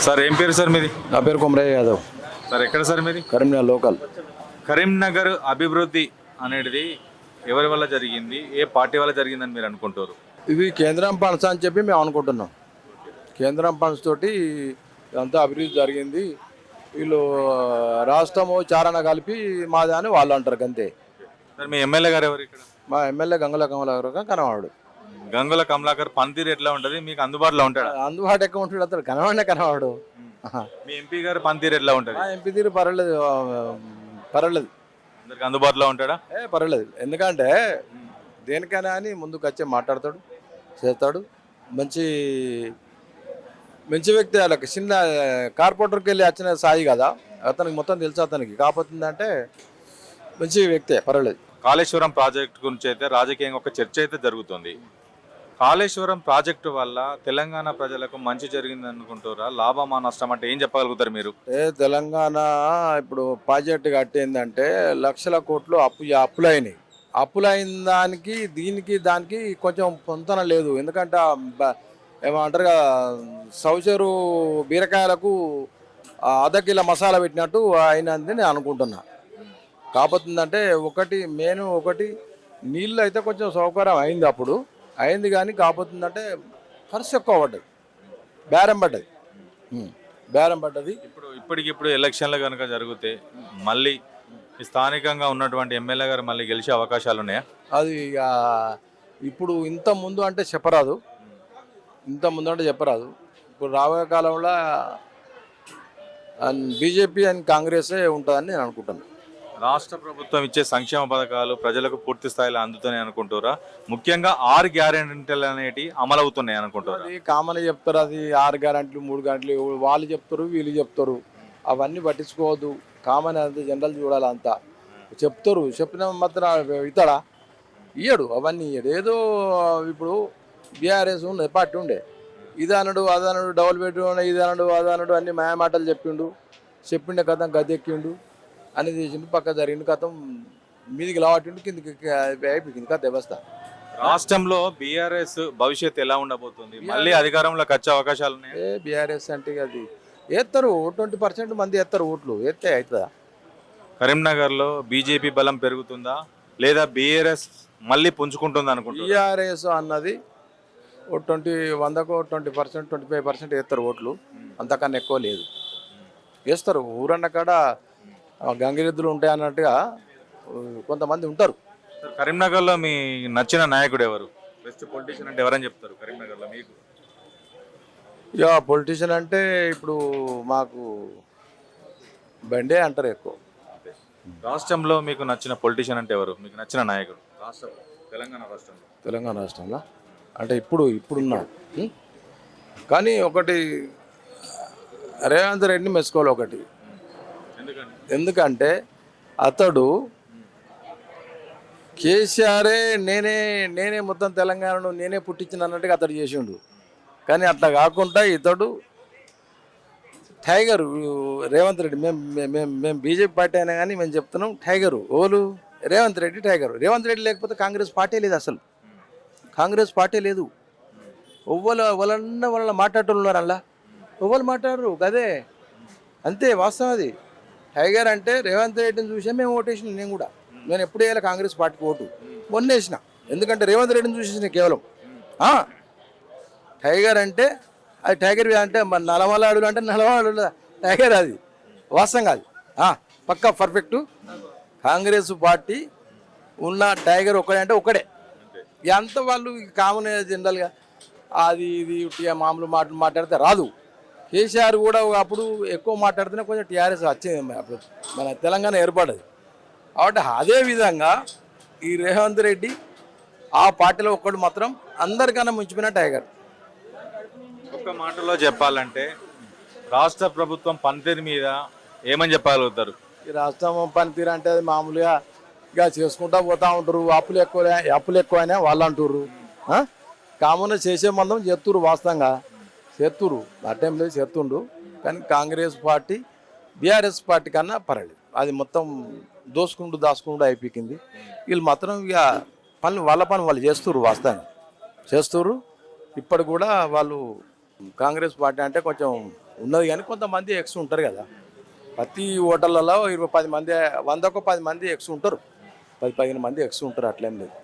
Sir ఏం పేరు sir మీది? నా పేరు కొమరయ్య యాదవ్. సార్ ఎక్కడ సార్ మీది? కరీంనగర్ లోకల్. కరీంనగర్ అభివృద్ధి అనేది ఎవరి వల్ల జరిగింది, ఏ పార్టీ వల్ల జరిగిందని మీరు అనుకుంటారు? ఇవి కేంద్రం ఫండ్స్ అని చెప్పి మేము అనుకుంటున్నాం. కేంద్రం ఫండ్స్ తోటి అంతా అభివృద్ధి జరిగింది. వీళ్ళు రాష్ట్రము చారణ కలిపి మాది అని వాళ్ళు అంటారు అంతే. సార్ మీ ఎమ్మెల్యే గారు ఎవరు ఇక్కడ? మా ఎమ్మెల్యే గంగుల కమలాకర్ కనవాడు. గంగుల కమలాకర్ పనితీరు ఎట్లా ఉంటుంది, మీకు అందుబాటులో ఉంటాడా? అందుబాటు ఎక్కువ ఉంటాడు, అతను కనవాడు. మీ ఎంపీ గారు పనితీరు ఎట్లా ఉంటుంది? ఎంపీ తీరు పర్వాలేదు, పర్వాలేదు, అందరికి అందుబాటులో ఉంటాడా? పర్వాలేదు. ఎందుకంటే దేనికైనా అని ముందుకు వచ్చి మాట్లాడతాడు, చేస్తాడు. మంచి మంచి వ్యక్తి. వాళ్ళకి చిన్న కార్పొరేటర్కి వెళ్ళి వచ్చిన సాయి కదా, అతనికి మొత్తం తెలుసు. అతనికి కాకపోతుందంటే మంచి వ్యక్తే, పర్వాలేదు. కాళేశ్వరం ప్రాజెక్టు గురించి అయితే రాజకీయంగా ఒక చర్చ అయితే జరుగుతుంది. కాళేశ్వరం ప్రాజెక్టు వల్ల తెలంగాణ ప్రజలకు మంచి జరిగింది అనుకుంటారా? లాభమా నష్టం అంటే ఏం చెప్పగలుగుతారు మీరు? తెలంగాణ ఇప్పుడు ప్రాజెక్టు కట్టిందంటే లక్షల కోట్లు అప్పులైనాయి. అప్పులైన దానికి దానికి కొంచెం పొంతన లేదు. ఎందుకంటే ఏమంటారు కదా, సౌచరు బీరకాయలకు అర్ధ కిలో మసాలా పెట్టినట్టు అయినది నేను అనుకుంటున్నా. కాకపోతుందంటే ఒకటి నీళ్ళు అయితే కొంచెం సౌకర్యం అయింది, అప్పుడు అయింది. కానీ కాకపోతుందంటే ఖర్చు ఎక్కువ పడ్డది, బేరం పడ్డది. ఇప్పటికిప్పుడు ఎలక్షన్లు కనుక జరిగితే మళ్ళీ స్థానికంగా ఉన్నటువంటి ఎమ్మెల్యే గారు మళ్ళీ గెలిచే అవకాశాలు ఉన్నాయా? అది ఇప్పుడు ఇంత ముందు అంటే చెప్పరాదు. ఇప్పుడు రాబోయే కాలంలో బీజేపీ అండ్ కాంగ్రెసే ఉంటుందని నేను అనుకుంటాను. రాష్ట్ర ప్రభుత్వం ఇచ్చే సంక్షేమ పథకాలు ప్రజలకు పూర్తి స్థాయిలో అందుతున్నాయి అనుకుంటారా? ముఖ్యంగా 6 గ్యారెంటీలు అనేవి అమలు అవుతున్నాయి అనుకుంటారు? అది కామన్ చెప్తారు, అది 6 గ్యారెంటీలు 3 గ్యారెంటీలు వాళ్ళు చెప్తారు, వీళ్ళు చెప్తారు. అవన్నీ పట్టించుకోవద్దు. కామన్ అంతా జనరల్ చూడాలి. అంతా చెప్తారు, చెప్పిన మాత్రం ఇస్తాడా? ఇయ్యడు, అవన్నీ ఇయ్యడు. ఏదో ఇప్పుడు బీఆర్ఎస్ ఉన్నది, పార్టీ ఉండే, ఇది అనడు అదనడు, డబుల్ బెడ్రూమ్ ఇది అనడు అదనడు, అన్ని మాయమాటలు చెప్పిండే కథ గద్దెక్కిండు అని చేసిండు, పక్క జరిగిండు, కథం మీదికి లావాటిండు, కిందికి అయిపోయింది కథ వ్యవస్థ. రాష్ట్రంలో బీఆర్ఎస్ భవిష్యత్తు ఎలా ఉండబోతుంది? మళ్ళీ అధికారంలోకి వచ్చే అవకాశాలు ఉన్నాయి? బీఆర్ఎస్ అంటే అది వేస్తారు, 20% మంది వేస్తారు ఓట్లు, వేస్తే అవుతుందా? కరీంనగర్లో బీజేపీ బలం పెరుగుతుందా లేదా బీఆర్ఎస్ మళ్ళీ పుంజుకుంటుందా అనుకుంటున్నారు? బీఆర్ఎస్ అన్నది 20% 25% వేస్తారు ఓట్లు, అంతకన్నా ఎక్కువ లేదు. వేస్తారు, ఊరన్న కాడ గంగిరెద్దులు ఉంటాయి అన్నట్టుగా కొంతమంది ఉంటారు. కరీంనగర్లో మీ నచ్చిన నాయకుడు ఎవరు? బెస్ట్ పొలిటీషియన్ అంటే ఎవరని చెప్తారు కరీంనగర్లో మీకు? ఇక పొలిటీషియన్ అంటే ఇప్పుడు మాకు బండే అంటారు ఎక్కువ. రాష్ట్రంలో మీకు నచ్చిన పొలిటీషియన్ అంటే ఎవరు? మీకు నచ్చిన నాయకుడు తెలంగాణ రాష్ట్రంలో అంటే ఇప్పుడున్నా. కానీ ఒకటి రేవంత్ రెడ్డిని మెచ్చుకోవాలి ఒకటి. ఎందుకంటే అతడు కేసీఆరే నేనే మొత్తం తెలంగాణను నేనే పుట్టించిన అన్నట్టుగా అతడు చేసిండు. కానీ అట్లా కాకుండా ఇతడు టైగరు రేవంత్ రెడ్డి. మేము బీజేపీ పార్టీ అయినా కానీ మేము చెప్తున్నాం టైగరు. ఓలు రేవంత్ రెడ్డి టైగరు. రేవంత్ రెడ్డి లేకపోతే కాంగ్రెస్ పార్టీ లేదు, అసలు కాంగ్రెస్ పార్టీ లేదు. వాళ్ళ మాట్లాడుతున్నారు ఉన్నారు, అలా ఎవ్వరు మాట్లాడరు, అదే అంతే వాస్తవం. అది టైగర్ అంటే రేవంత్ రెడ్డిని చూసే మేము ఓటేసిన. నేను ఎప్పుడు వేయాలి కాంగ్రెస్ పార్టీకి ఓటు, మొన్న వేసిన. ఎందుకంటే రేవంత్ రెడ్డిని చూసేసిన కేవలం. టైగర్ అంటే అది టైగర్ అంటే నలమలాడు అంటే నలమలాడు టైగర్, అది వాస్తవం కాదు. పక్కా పర్ఫెక్ట్. కాంగ్రెస్ పార్టీ ఉన్న టైగర్ ఒక్కడే అంటే ఒక్కడే. ఎంత వాళ్ళు కామన్ జనరల్గా అది ఇది మామూలు మాటలు మాట్లాడితే రాదు. కేసీఆర్ కూడా అప్పుడు ఎక్కువ మాట్లాడితేనే కొంచెం టీఆర్ఎస్ వచ్చింది, అప్పుడు మన తెలంగాణ ఏర్పడ్డది. కాబట్టి అదే విధంగా ఈ రేవంత్ రెడ్డి ఆ పార్టీలో ఒక్కడు మాత్రం అందరికన్నా ముంచిపోయిన టైగర్. ఒక్క మాటలో చెప్పాలంటే రాష్ట్ర ప్రభుత్వం పనితీరు మీద ఏమని చెప్పగలుగుతారు? ఈ రాష్ట్రం పనితీరు అంటే అది మామూలుగా ఇక చేసుకుంటా పోతూ ఉంటారు. అప్పులు ఎక్కువైనా వాళ్ళు అంటుర్రు. కామన్ చేసే మందం చేస్తుర్రు, వాస్తవంగా చేస్తుర్రు, ఆ టైంలో చేస్తుండ్రు. కానీ కాంగ్రెస్ పార్టీ బీఆర్ఎస్ పార్టీ కన్నా పర్వాలేదు. అది మొత్తం దాచుకుంటూ అయిపోయింది. వీళ్ళు మాత్రం ఇక వాళ్ళ పని వాళ్ళు చేస్తుర్రు, వాస్తవంగా చేస్తుర్రు. ఇప్పటి కూడా వాళ్ళు కాంగ్రెస్ పార్టీ అంటే కొంచెం ఉన్నది కానీ కొంతమంది ఎక్స్ ఉంటారు కదా. ప్రతి హోటళ్ళలో 10 మంది 100కు 10 మంది ఎక్స్ ఉంటారు, 10-15 మంది ఎక్స్ ఉంటారు, అట్లేం లేదు.